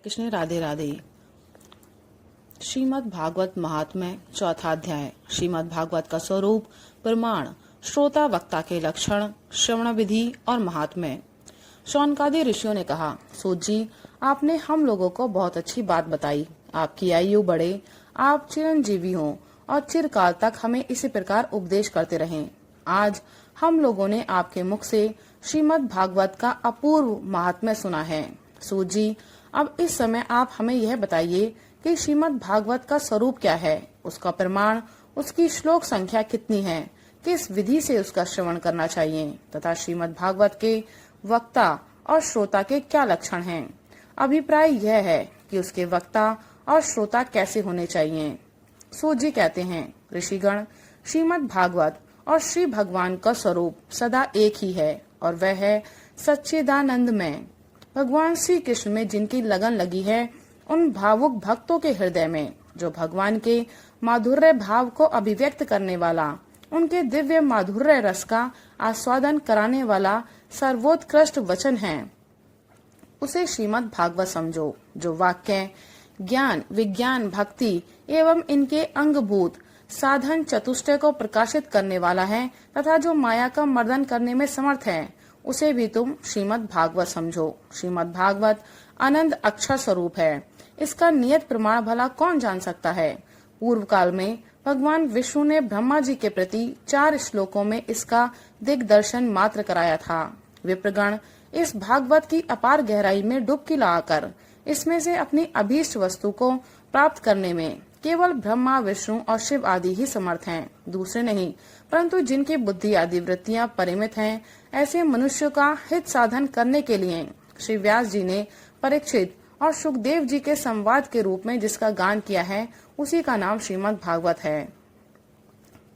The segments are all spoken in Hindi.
कृष्ण राधे राधे। श्रीमद् भागवत महात्म्य चौथा अध्याय। श्रीमद् भागवत का स्वरूप, प्रमाण, श्रोता वक्ता के लक्षण, श्रवण विधि और महात्म्य। शौनकादि ऋषियों ने कहा, सूत जी, आपने हम लोगों को बहुत अच्छी बात बताई। आपकी आयु बढ़े, आप चिरंजीवी हों और चिरकाल तक हमें इसी प्रकार उपदेश करते रहें। आज हम लोगों ने आपके मुख से श्रीमद् भागवत का अपूर्व महात्म्य सुना है। सूत जी, अब इस समय आप हमें यह बताइए कि श्रीमद् भागवत का स्वरूप क्या है, उसका प्रमाण, उसकी श्लोक संख्या कितनी है, किस विधि से उसका श्रवण करना चाहिए तथा श्रीमद् भागवत के वक्ता और श्रोता के क्या लक्षण हैं। अभिप्राय यह है कि उसके वक्ता और श्रोता कैसे होने चाहिए। सूत जी कहते हैं, ऋषिगण, श्रीमद् भागवत और श्री भगवान का स्वरूप सदा एक ही है और वह है सच्चिदानंदमय। भगवान श्री कृष्ण में जिनकी लगन लगी है, उन भावुक भक्तों के हृदय में जो भगवान के माधुर्य भाव को अभिव्यक्त करने वाला, उनके दिव्य माधुर्य रस का आस्वादन कराने वाला सर्वोत्कृष्ट वचन है, उसे श्रीमद् भागवत समझो। जो वाक्य, ज्ञान, विज्ञान, भक्ति एवं इनके अंगभूत साधन चतुष्टय को प्रकाशित करने वाला है तथा जो माया का मर्दन करने में समर्थ है, उसे भी तुम श्रीमद् भागवत समझो। श्रीमद् भागवत आनंद अक्षर स्वरूप है। इसका नियत प्रमाण भला कौन जान सकता है। पूर्व काल में भगवान विष्णु ने ब्रह्मा जी के प्रति 4 श्लोकों में इसका दिग्दर्शन मात्र कराया था। विप्रगण इस भागवत की अपार गहराई में डुबकी लगाकर इसमें से अपनी अभीष्ट वस्तु को प्राप्त करने में केवल ब्रह्मा, विष्णु और शिव आदि ही समर्थ हैं, दूसरे नहीं। परंतु जिनकी बुद्धि आदि वृत्तियां परिमित हैं, ऐसे मनुष्य का हित साधन करने के लिए श्री व्यास जी ने परीक्षित और सुखदेव जी के संवाद के रूप में जिसका गान किया है, उसी का नाम श्रीमद् भागवत है।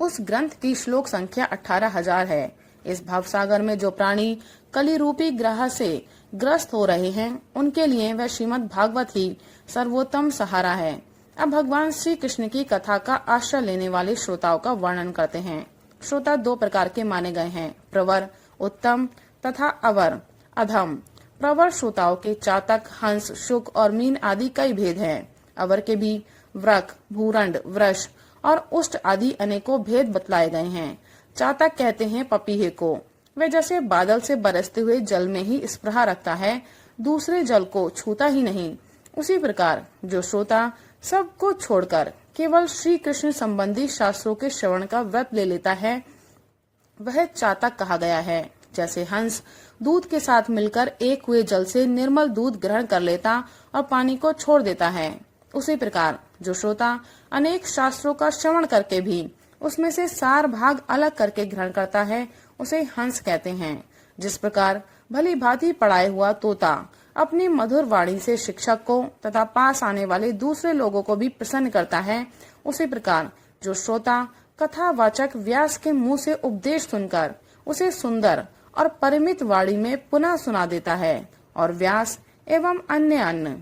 उस ग्रंथ की श्लोक संख्या 18,000 है। इस भवसागर में जो प्राणी कली रूपी ग्रह से ग्रस्त हो रहे हैं, उनके लिए वह श्रीमद् भागवत ही सर्वोत्तम सहारा है। अब भगवान श्री कृष्ण की कथा का आश्रय लेने वाले श्रोताओं का वर्णन करते हैं। श्रोता 2 प्रकार के माने गए हैं, प्रवर, उत्तम तथा अवर, अधम। प्रवर श्रोताओं के चातक, हंस, शुक और मीन आदि कई भेद हैं। अवर के भी व्रक, भूरंड, वृष और उष्ट आदि अनेकों भेद बतलाए गए हैं। चातक कहते हैं पपीहे को। वे जैसे बादल से बरसते हुए जल में ही स्पृहा रखता है, दूसरे जल को छूता ही नहीं, उसी प्रकार जो श्रोता सबको छोड़कर केवल श्री कृष्ण संबंधी शास्त्रों के श्रवण का व्रत ले लेता है, वह चातक कहा गया है। जैसे हंस दूध के साथ मिलकर एक हुए जल से निर्मल दूध ग्रहण कर लेता और पानी को छोड़ देता है, उसी प्रकार जो श्रोता अनेक शास्त्रों का श्रवण करके भी उसमें से सार भाग अलग करके ग्रहण करता है, उसे हंस कहते हैं। जिस प्रकार भली भांति पढ़ाया हुआ तोता अपनी मधुर वाणी से शिक्षक को तथा पास आने वाले दूसरे लोगों को भी प्रसन्न करता है, उसी प्रकार जो श्रोता कथावाचक व्यास के मुंह से उपदेश सुनकर उसे सुंदर और परिमित वाणी में पुनः सुना देता है और व्यास एवं अन्य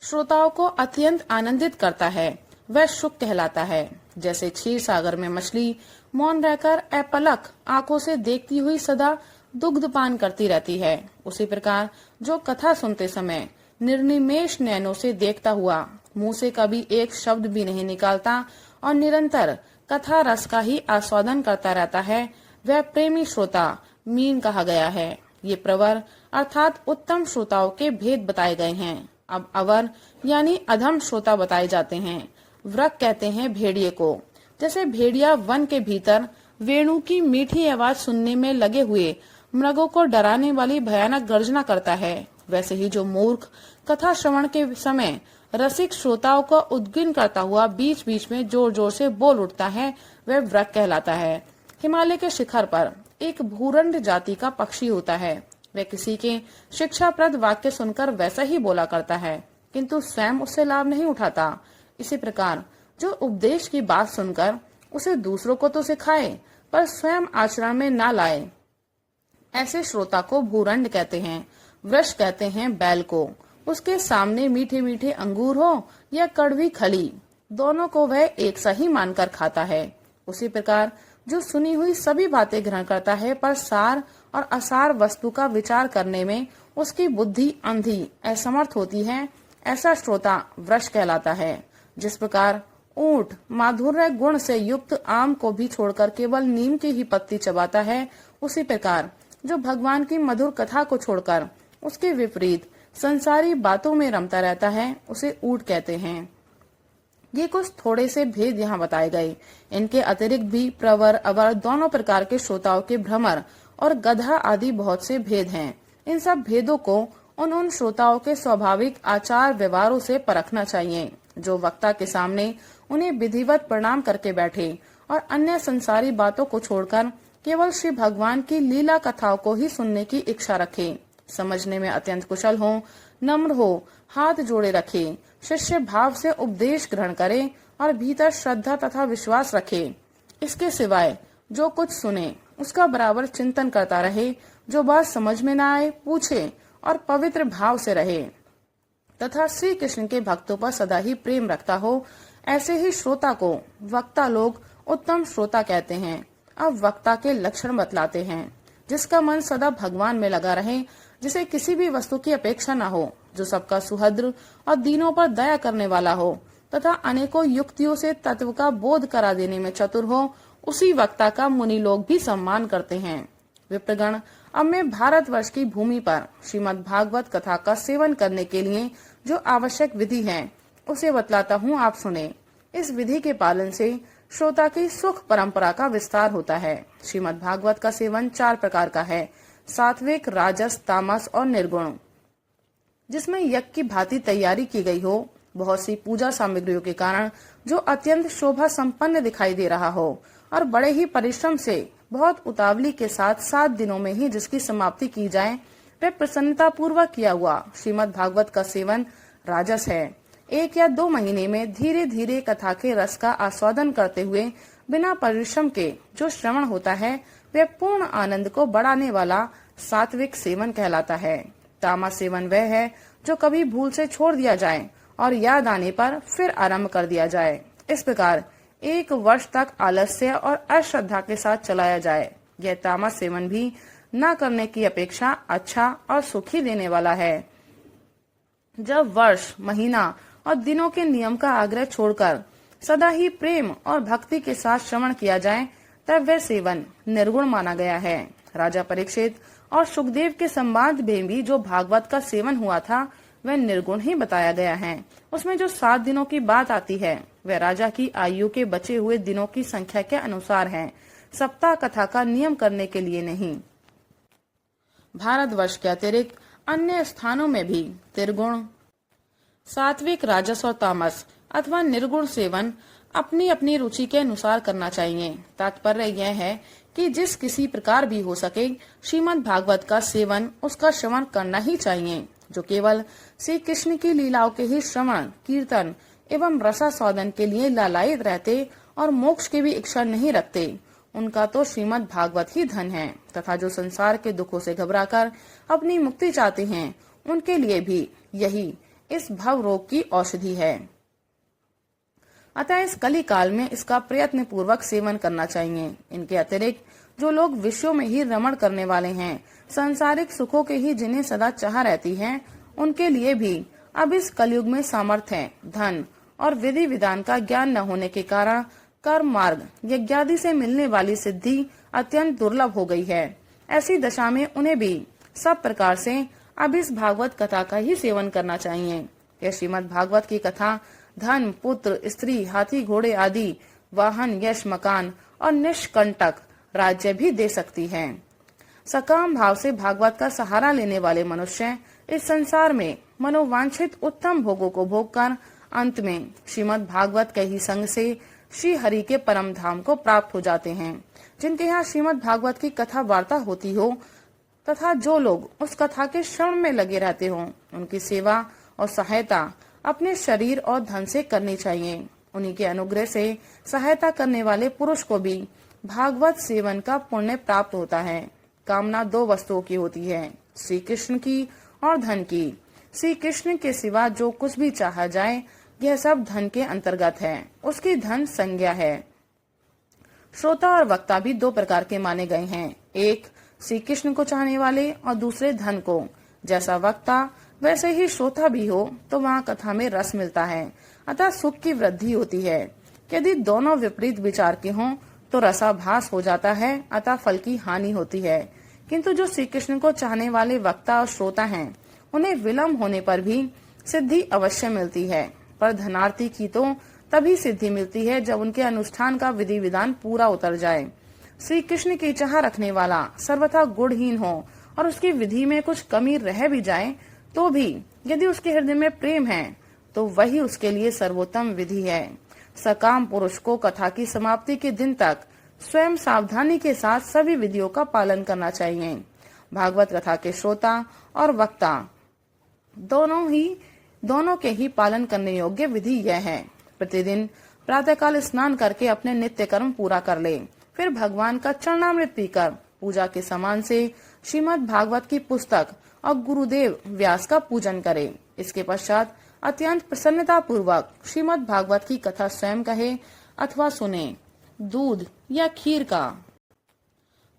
श्रोताओं को अत्यंत आनंदित करता है, वह शुक कहलाता है। जैसे क्षीर सागर में मछली मौन रहकर अपलक आंखों से देखती हुई सदा दुग्ध पान करती रहती है, उसी प्रकार जो कथा सुनते समय निर्निमेष नैनों से देखता हुआ मुंह से कभी एक शब्द भी नहीं निकालता और निरंतर कथा रस का ही आस्वादन करता रहता है, वह प्रेमी श्रोता मीन कहा गया है। ये प्रवर अर्थात उत्तम श्रोताओं के भेद बताए गए हैं। अब अवर यानी अधम श्रोता बताए जाते हैं। व्रक कहते हैं भेड़िए को। जैसे भेड़िया वन के भीतर वेणु की मीठी आवाज सुनने में लगे हुए मृगों को डराने वाली भयानक गर्जना करता है, वैसे ही जो मूर्ख कथा श्रवण के समय रसिक श्रोताओं को उद्गिन करता हुआ बीच बीच में जोर जोर से बोल उठता है, वह व्रक कहलाता है। हिमालय के शिखर पर एक भूरंड जाति का पक्षी होता है। वह किसी के शिक्षाप्रद वाक्य सुनकर वैसा ही बोला करता है, किंतु स्वयं उससे लाभ नहीं उठाता। इसी प्रकार जो उपदेश की बात सुनकर उसे दूसरों को तो सिखाए पर स्वयं आचरण में न लाए, ऐसे श्रोता को भूरंड कहते हैं। वृष कहते हैं बैल को। उसके सामने मीठे मीठे अंगूर हो या कड़वी खली, दोनों को वह एक सा ही मानकर खाता है। उसी प्रकार जो सुनी हुई सभी बातें ग्रहण करता है, पर सार और असार वस्तु का विचार करने में उसकी बुद्धि अंधी असमर्थ होती है, ऐसा श्रोता वृष कहलाता है। जिस प्रकार ऊंट माधुर्य गुण से युक्त आम को भी छोड़कर केवल नीम की ही पत्ती चबाता है, उसी प्रकार जो भगवान की मधुर कथा को छोड़कर उसके विपरीत संसारी बातों में रमता रहता है, उसे ऊंट कहते हैं। ये कुछ थोड़े से भेद यहाँ बताए गए। इनके अतिरिक्त भी प्रवर अवर दोनों प्रकार के श्रोताओं के भ्रमर और गधा आदि बहुत से भेद हैं। इन सब भेदों को उन श्रोताओं के स्वाभाविक आचार व्यवहारों से परखना चाहिए, जो वक्ता के सामने उन्हें विधिवत प्रणाम करके बैठे और अन्य संसारी बातों को छोड़कर केवल श्री भगवान की लीला कथाओं को ही सुनने की इच्छा रखे, समझने में अत्यंत कुशल हो, नम्र हो, हाथ जोड़े रखे, शिष्य भाव से उपदेश ग्रहण करे और भीतर श्रद्धा तथा विश्वास रखे। इसके सिवाय जो कुछ सुने उसका बराबर चिंतन करता रहे, जो बात समझ में न आए पूछे और पवित्र भाव से रहे तथा श्री कृष्ण के भक्तों पर सदा ही प्रेम रखता हो, ऐसे ही श्रोता को वक्ता लोग उत्तम श्रोता कहते हैं। अब वक्ता के लक्षण बतलाते हैं। जिसका मन सदा भगवान में लगा रहे, जिसे किसी भी वस्तु की अपेक्षा न हो, जो सबका सुहृद और दीनों पर दया करने वाला हो तथा अनेकों युक्तियों से तत्व का बोध करा देने में चतुर हो, उसी वक्ता का मुनि लोग भी सम्मान करते हैं। विप्रगण, अब मैं भारतवर्ष की भूमि पर श्रीमद् भागवत कथा का सेवन करने के लिए जो आवश्यक विधि है, उसे बतलाता हूँ, आप सुने। इस विधि के पालन से श्रोता की सुख परंपरा का विस्तार होता है। श्रीमद् भागवत का सेवन 4 प्रकार का है: सात्विक, राजस, तामस और निर्गुण। जिसमें यज्ञ की भांति तैयारी की गई हो, बहुत सी पूजा सामग्रियों के कारण जो अत्यंत शोभा संपन्न दिखाई दे रहा हो और बड़े ही परिश्रम से बहुत उतावली के साथ 7 दिनों में ही जिसकी समाप्ति की जाए, वह प्रसन्नता पूर्वक किया हुआ श्रीमद् भागवत का सेवन राजस है। 1 या 2 महीने में धीरे धीरे कथा के रस का आस्वादन करते हुए बिना परिश्रम के जो श्रवण होता है, वह पूर्ण आनंद को बढ़ाने वाला सात्विक सेवन कहलाता है। तामस सेवन वह है जो कभी भूल से छोड़ दिया जाए और याद आने पर फिर आरंभ कर दिया जाए। इस प्रकार 1 वर्ष तक आलस्य और अश्रद्धा के साथ चलाया जाए। यह तामस सेवन भी न करने की अपेक्षा अच्छा और सुखी देने वाला है। जब वर्ष, महीना और दिनों के नियम का आग्रह छोड़कर सदा ही प्रेम और भक्ति के साथ श्रवण किया जाए, तब वह सेवन निर्गुण माना गया है। राजा परीक्षित और सुखदेव के संवाद में भी जो भागवत का सेवन हुआ था, वह निर्गुण ही बताया गया है। उसमें जो 7 दिनों की बात आती है, वह राजा की आयु के बचे हुए दिनों की संख्या के अनुसार है, सप्ताह कथा का नियम करने के लिए नहीं। भारतवर्ष के अतिरिक्त अन्य स्थानों में भी त्रिगुण, सात्विक, राजस और तामस अथवा निर्गुण सेवन अपनी अपनी रुचि के अनुसार करना चाहिए। तात्पर्य यह है कि जिस किसी प्रकार भी हो सके, श्रीमद् भागवत का सेवन, उसका श्रवण करना ही चाहिए। जो केवल श्री कृष्ण की लीलाओं के ही श्रवण, कीर्तन एवं रसास्वादन के लिए लालायित रहते और मोक्ष की भी इच्छा नहीं रखते, उनका तो श्रीमद् भागवत ही धन है। तथा जो संसार के दुखों से घबराकर अपनी मुक्ति चाहते हैं, उनके लिए भी यही इस भव रोग की औषधि है। अतः इस कली काल में इसका प्रयत्न पूर्वक सेवन करना चाहिए। इनके अतिरिक्त जो लोग विषयों में ही रमण करने वाले हैं, सांसारिक सुखों के ही जिन्हें सदा चाह रहती हैं, उनके लिए भी अब इस कलयुग में सामर्थ्य, धन और विधि विधान का ज्ञान न होने के कारण कर्म मार्ग, यज्ञादि से मिलने वाली सिद्धि अत्यंत दुर्लभ हो गई है। ऐसी दशा में उन्हें भी सब प्रकार से अब इस भागवत कथा का ही सेवन करना चाहिए। यह श्रीमद् भागवत की कथा धन, पुत्र, स्त्री, हाथी, घोड़े आदि, वाहन, यश, मकान और निष्कंटक राज्य भी दे सकती है। सकाम भाव से भागवत का सहारा लेने वाले मनुष्य इस संसार में मनोवांछित उत्तम भोगों को भोगकर अंत में श्रीमद् भागवत के ही संग से श्री हरि के परम धाम को प्राप्त हो जाते हैं। जिनके यहाँ श्रीमद् भागवत की कथा वार्ता होती हो तथा जो लोग उस कथा के श्रवण में लगे रहते हो, उनकी सेवा और सहायता अपने शरीर और धन से करनी चाहिए। उन्हीं के अनुग्रह से सहायता करने वाले पुरुष को भी भागवत सेवन का पुण्य प्राप्त होता है। कामना 2 वस्तुओं की होती है, श्री कृष्ण की और धन की। श्री कृष्ण के सिवा जो कुछ भी चाहा जाए, यह सब धन के अंतर्गत है, उसकी धन संज्ञा है। श्रोता और वक्ता भी दो प्रकार के माने गए हैं, एक श्री कृष्ण को चाहने वाले और दूसरे धन को। जैसा वक्ता वैसे ही श्रोता भी हो तो वहाँ कथा में रस मिलता है, अतः सुख की वृद्धि होती है। यदि दोनों विपरीत विचार के हों तो रसाभास हो जाता है, अतः फल की हानि होती है। किंतु जो श्री कृष्ण को चाहने वाले वक्ता और श्रोता हैं, उन्हें विलम्ब होने पर भी सिद्धि अवश्य मिलती है, पर धनार्थी की तो तभी सिद्धि मिलती है जब उनके अनुष्ठान का विधि विधान पूरा उतर जाए। श्री कृष्ण की चाह रखने वाला सर्वथा गुणहीन हो और उसकी विधि में कुछ कमी रह भी जाए तो भी यदि उसके हृदय में प्रेम है तो वही उसके लिए सर्वोत्तम विधि है। सकाम पुरुष को कथा की समाप्ति के दिन तक स्वयं सावधानी के साथ सभी विधियों का पालन करना चाहिए। भागवत कथा के श्रोता और वक्ता दोनों के ही पालन करने योग्य विधि यह है, प्रतिदिन प्रातःकाल स्नान करके अपने नित्य कर्म पूरा कर ले, फिर भगवान का चरणामृत पीकर पूजा के समान से श्रीमद् भागवत की पुस्तक और गुरुदेव व्यास का पूजन करे। इसके पश्चात अत्यंत प्रसन्नता पूर्वक श्रीमद् भागवत की कथा स्वयं कहे अथवा सुने। दूध या खीर का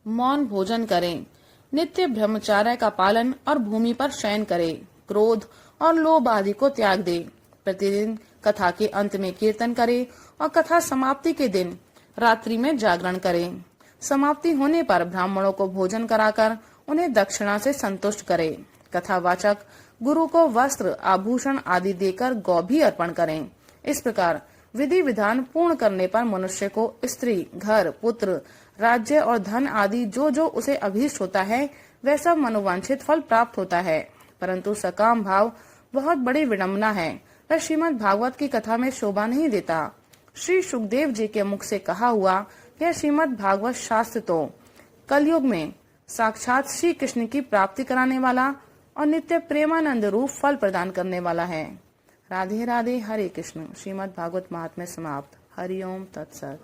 मौन भोजन करें। नित्य ब्रह्मचर्य का पालन और भूमि पर शयन करे। क्रोध और लोभ आदि को त्याग दे। प्रतिदिन कथा के अंत में कीर्तन करे और कथा समाप्ति के दिन रात्रि में जागरण करे। समाप्ति होने पर ब्राह्मणों को भोजन कराकर उन्हें दक्षिणा से संतुष्ट करे। कथावाचक गुरु को वस्त्र आभूषण आदि देकर गौ भी अर्पण करें। इस प्रकार विधि विधान पूर्ण करने पर मनुष्य को स्त्री, घर, पुत्र, राज्य और धन आदि जो जो उसे अभीष्ट होता है वह सब मनोवांछित फल प्राप्त होता है। परंतु सकाम भाव बहुत बड़ी विडंबना है, वह श्रीमद् भागवत की कथा में शोभा नहीं देता। श्री सुखदेव जी के मुख से कहा हुआ यह श्रीमद् भागवत शास्त्र तो कलयुग में साक्षात श्री कृष्ण की प्राप्ति कराने वाला और नित्य प्रेमानंद रूप फल प्रदान करने वाला है। राधे राधे, हरे कृष्ण। श्रीमद् भागवत महात्म्य समाप्त। हरि ओम तत्सत।